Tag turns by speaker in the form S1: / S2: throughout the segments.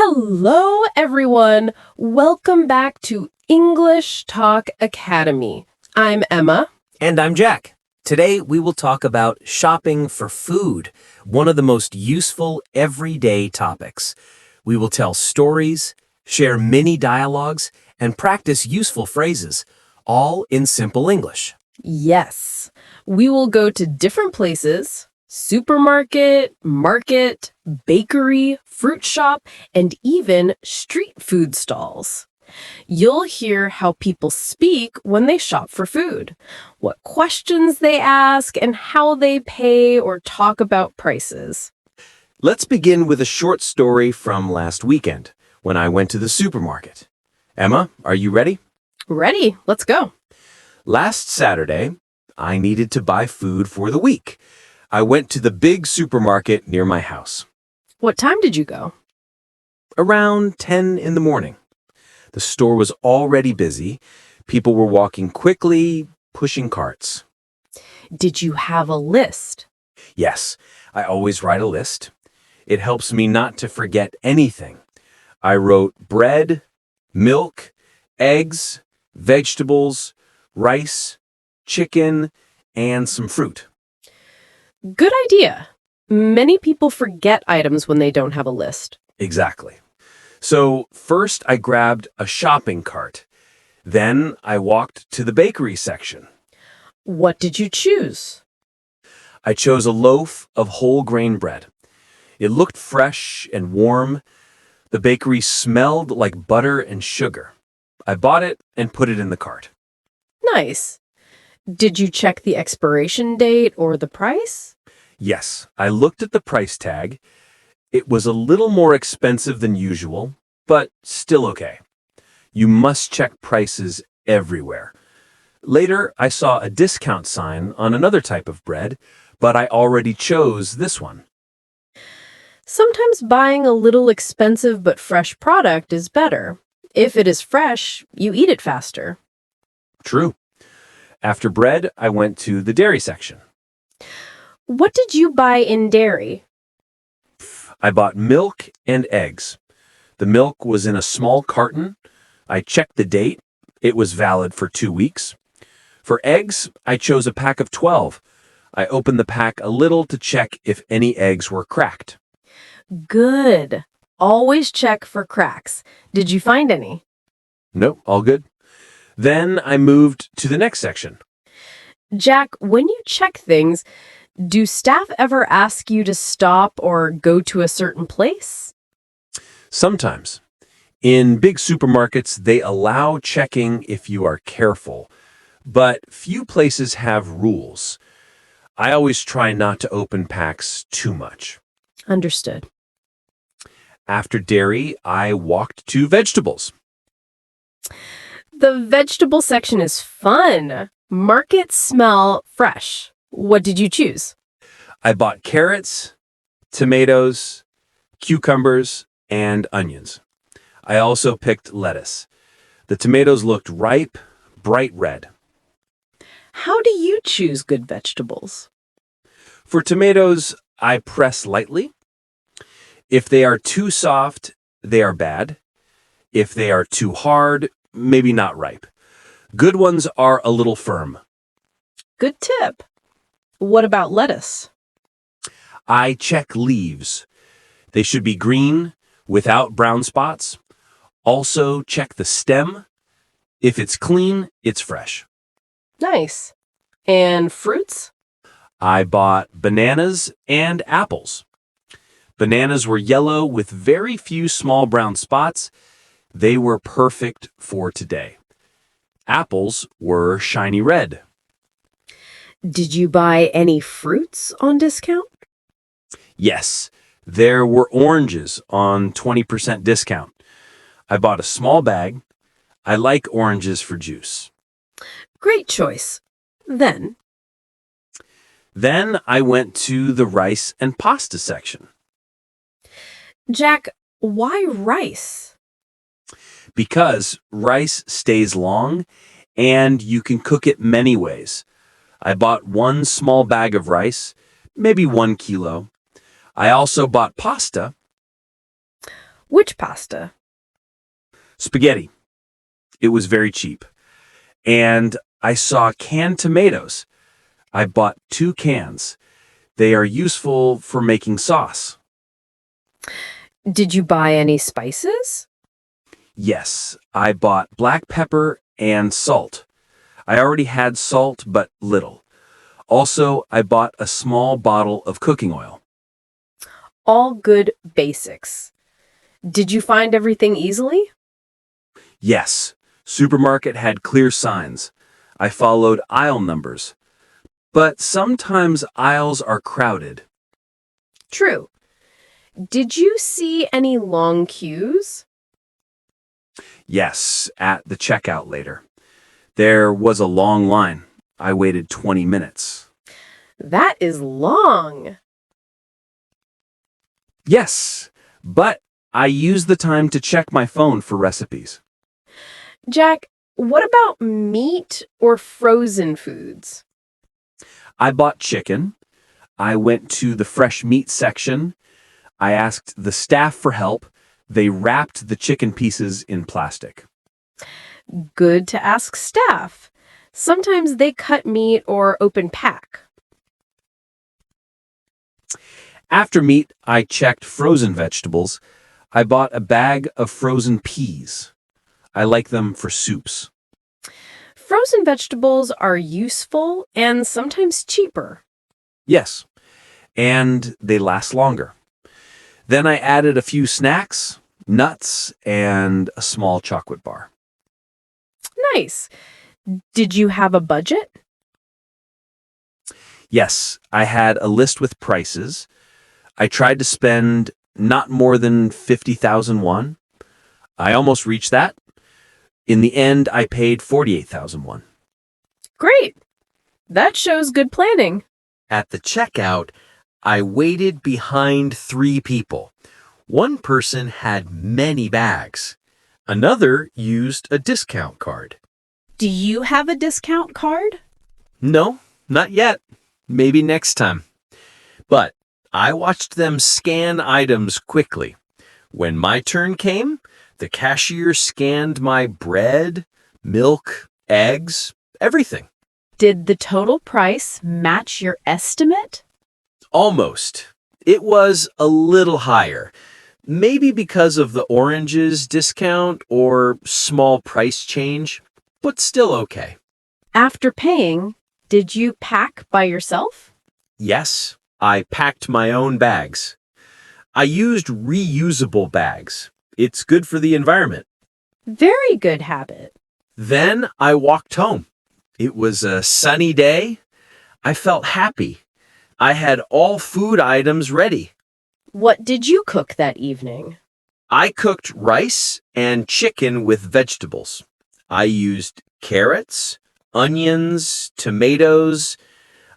S1: Hello, everyone. Welcome back to English Talk Academy. I'm Emma.
S2: And I'm Jack. Today we will talk about shopping for food, one of the most useful everyday topics. We will tell stories, share mini dialogues, and practice useful phrases, all in simple English.
S1: Yes, we will go to different places: supermarket, market, bakery, fruit shop, and even street food stalls. You'll hear how people speak when they shop for food, what questions they ask, and how they pay or talk about prices.
S2: Let's begin with a short story from last weekend when I went to the supermarket. Emma, are you ready?
S1: Ready? Let's go.
S2: Last Saturday, I needed to buy food for the week. I went to the big supermarket near my house.
S1: What time did you go?
S2: Around 10 in the morning. The store was already busy. People were walking quickly, pushing carts.
S1: Did you have a list?
S2: Yes, I always write a list. It helps me not to forget anything. I wrote bread, milk, eggs, vegetables, rice, chicken, and some fruit.
S1: Good idea. Many people forget items when they don't have a list.
S2: Exactly. So first I grabbed a shopping cart. Then I walked to the bakery section.
S1: What did you choose?
S2: I chose a loaf of whole grain bread. It looked fresh and warm. The bakery smelled like butter and sugar. I bought it and put it in the cart.
S1: Nice. Did you check the expiration date or the price?
S2: Yes, I looked at the price tag. It was a little more expensive than usual, but still okay. You must check prices everywhere. Later, I saw a discount sign on another type of bread, but I already chose this one.
S1: Sometimes buying a little expensive but fresh product is better. If it is fresh, you eat it faster.
S2: True. After bread, I went to the dairy section.
S1: What did you buy in dairy?
S2: I bought milk and eggs. The milk was in a small carton. I checked the date. It was valid for 2 weeks. For eggs, I chose a pack of 12. I opened the pack a little to check if any eggs were cracked.
S1: Good. Always check for cracks. Did you find any?
S2: Nope, all good. Then I moved to the next section.
S1: Jack, when you check things, do staff ever ask you to stop or go to a certain place?
S2: Sometimes. In big supermarkets, they allow checking if you are careful, but few places have rules. I always try not to open packs too much.
S1: Understood.
S2: After dairy, I walked to vegetables.
S1: The vegetable section is fun. Markets smell fresh. What did you choose?
S2: I bought carrots, tomatoes, cucumbers, and onions. I also picked lettuce. The tomatoes looked ripe, bright red.
S1: How do you choose good vegetables?
S2: For tomatoes, I press lightly. If they are too soft, they are bad. If they are too hard, maybe not ripe. Good ones are a little firm.
S1: Good tip. What about lettuce?
S2: I check leaves. They should be green, without brown spots. Also, check the stem. If it's clean, it's fresh.
S1: Nice. And fruits?
S2: I bought bananas and apples. Bananas were yellow with very few small brown spots. They were perfect for today. Apples were shiny red.
S1: Did you buy any fruits on discount?
S2: Yes, there were oranges on 20% discount. I bought a small bag. I like oranges for juice.
S1: Great choice. Then
S2: I went to the rice and pasta section.
S1: Jack, why rice?
S2: Because rice stays long and you can cook it many ways. I bought one small bag of rice, maybe 1 kilo. I also bought pasta.
S1: Which pasta?
S2: Spaghetti. It was very cheap. And I saw canned tomatoes. I bought 2 cans. They are useful for making sauce.
S1: Did you buy any spices?
S2: Yes, I bought black pepper and salt. I already had salt, but little. Also, I bought a small bottle of cooking oil.
S1: All good basics. Did you find everything easily?
S2: Yes, supermarket had clear signs. I followed aisle numbers. But sometimes aisles are crowded.
S1: True. Did you see any long queues?
S2: Yes, at the checkout later. There was a long line. I waited 20 minutes.
S1: That is long.
S2: Yes, but I used the time to check my phone for recipes.
S1: Jack, what about meat or frozen foods?
S2: I bought chicken. I went to the fresh meat section. I asked the staff for help. They wrapped the chicken pieces in plastic.
S1: Good to ask staff. Sometimes they cut meat or open pack.
S2: After meat, I checked frozen vegetables. I bought a bag of frozen peas. I like them for soups.
S1: Frozen vegetables are useful and sometimes cheaper.
S2: Yes, and they last longer. Then I added a few snacks, nuts, and a small chocolate bar.
S1: Nice. Did you have a budget?
S2: Yes, I had a list with prices. I tried to spend not more than 50,000 won. I almost reached that. In the end, I paid 48,000 won.
S1: Great. That shows good planning.
S3: At the checkout, I waited behind 3 people. One person had many bags. Another used a discount card.
S1: Do you have a discount card?
S3: No, not yet. Maybe next time. But I watched them scan items quickly. When my turn came, the cashier scanned my bread, milk, eggs, everything.
S1: Did the total price match your estimate?
S3: Almost. It was a little higher. Maybe because of the oranges discount or small price change, but still okay.
S1: After paying, did you pack by yourself?
S3: Yes, I packed my own bags. I used reusable bags. It's good for the environment.
S1: Very good habit.
S3: Then I walked home. It was a sunny day. I felt happy. I had all food items ready.
S1: What did you cook that evening?
S3: I cooked rice and chicken with vegetables. I used carrots, onions, tomatoes.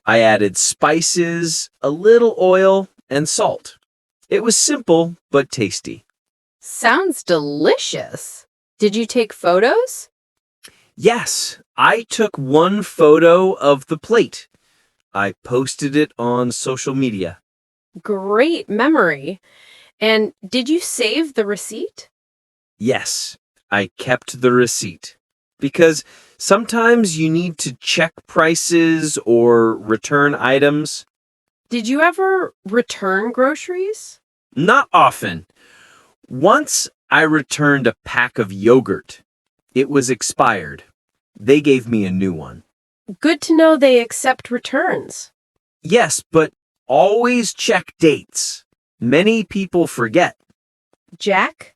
S3: I added spices, a little oil, and salt. It was simple but tasty.
S1: Sounds delicious. Did you take photos?
S3: Yes, I took one photo of the plate. I posted it on social media.
S1: Great memory. And did you save the receipt?
S3: Yes, I kept the receipt. Because sometimes you need to check prices or return items.
S1: Did you ever return groceries?
S3: Not often. Once I returned a pack of yogurt. It was expired. They gave me a new one.
S1: Good to know they accept returns.
S3: Yes, but always check dates. Many people forget.
S1: Jack,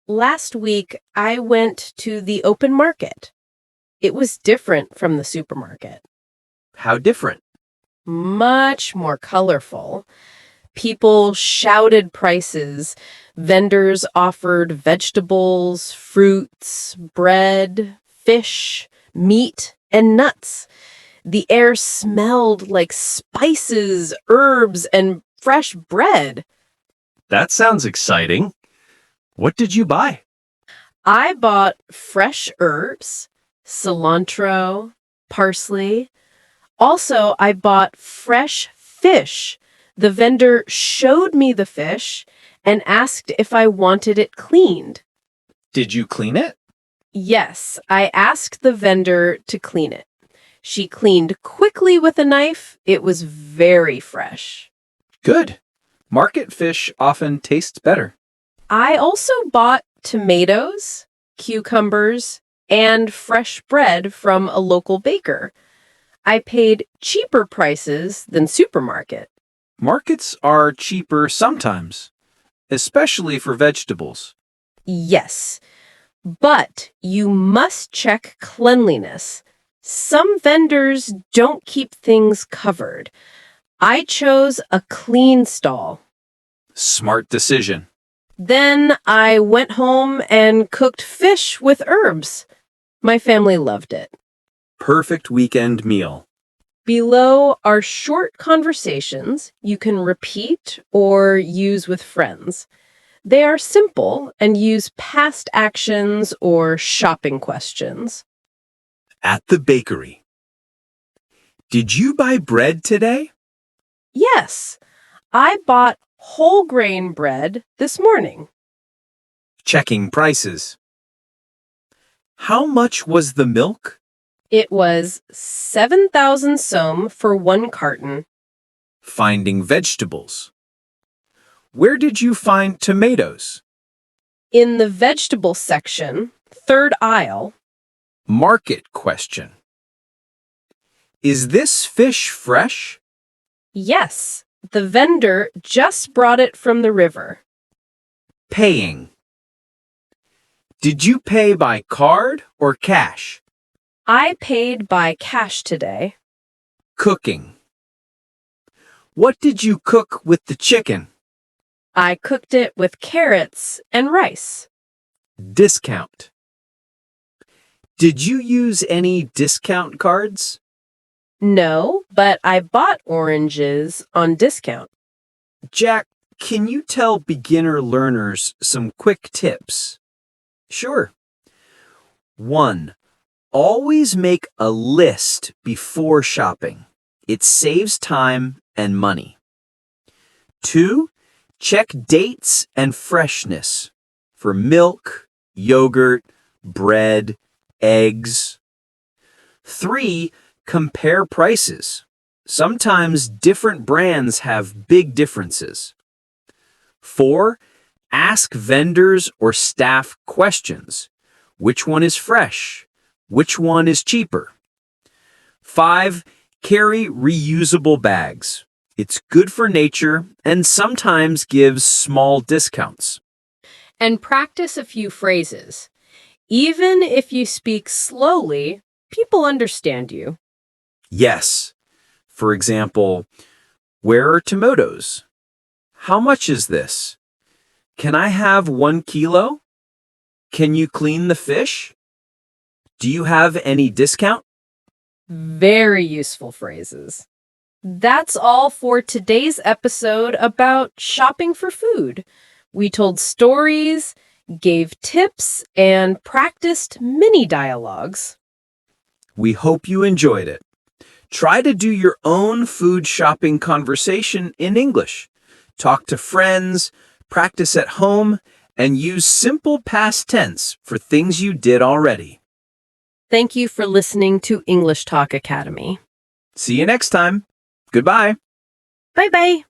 S1: last week I went to the open market. It was different from the supermarket.
S3: How different?
S1: Much more colorful. People shouted prices. Vendors offered vegetables, fruits, bread, fish, meat, and nuts. The air smelled like spices, herbs, and fresh bread.
S3: That sounds exciting. What did you buy?
S1: I bought fresh herbs, cilantro, parsley. Also, I bought fresh fish. The vendor showed me the fish and asked if I wanted it cleaned.
S2: Did you clean it?
S1: Yes, I asked the vendor to clean it. She cleaned quickly with a knife. It was very fresh.
S2: Good. Market fish often tastes better.
S1: I also bought tomatoes, cucumbers, and fresh bread from a local baker. I paid cheaper prices than supermarket.
S2: Markets are cheaper sometimes, especially for vegetables.
S1: Yes, but you must check cleanliness. Some vendors don't keep things covered. I chose a clean stall.
S2: Smart decision.
S1: Then I went home and cooked fish with herbs. My family loved it.
S2: Perfect weekend meal.
S1: Below are short conversations you can repeat or use with friends. They are simple and use past actions or shopping questions.
S2: At the bakery. Did you buy bread today?
S1: Yes, I bought whole grain bread this morning.
S2: Checking prices. How much was the milk?
S1: It was 7,000 som for 1 carton.
S2: Finding vegetables. Where did you find tomatoes?
S1: In the vegetable section, 3rd aisle.
S2: Market question. Is this fish fresh?
S1: Yes, the vendor just brought it from the river.
S2: Paying. Did you pay by card or cash?
S1: I paid by cash today.
S2: Cooking. What did you cook with the chicken?
S1: I cooked it with carrots and rice.
S2: Discount. Did you use any discount cards?
S1: No, but I bought oranges on discount.
S2: Jack, can you tell beginner learners some quick tips? Sure. 1. Always make a list before shopping. It saves time and money. 2. Check dates and freshness for milk, yogurt, bread, eggs. 3. Compare prices. Sometimes different brands have big differences. 4. Ask vendors or staff questions. Which one is fresh? Which one is cheaper? 5. Carry reusable bags. It's good for nature and sometimes gives small discounts.
S1: And practice a few phrases. Even if you speak slowly, people understand you.
S2: Yes. For example, where are tomatoes? How much is this? Can I have 1 kilo? Can you clean the fish? Do you have any discount?
S1: Very useful phrases. That's all for today's episode about shopping for food. We told stories, gave tips, and practiced mini dialogues.
S2: We hope you enjoyed it. Try to do your own food shopping conversation in English. Talk to friends, practice at home, and use simple past tense for things you did already.
S1: Thank you for listening to English Talk Academy.
S2: See you next time. Goodbye.
S1: Bye-bye.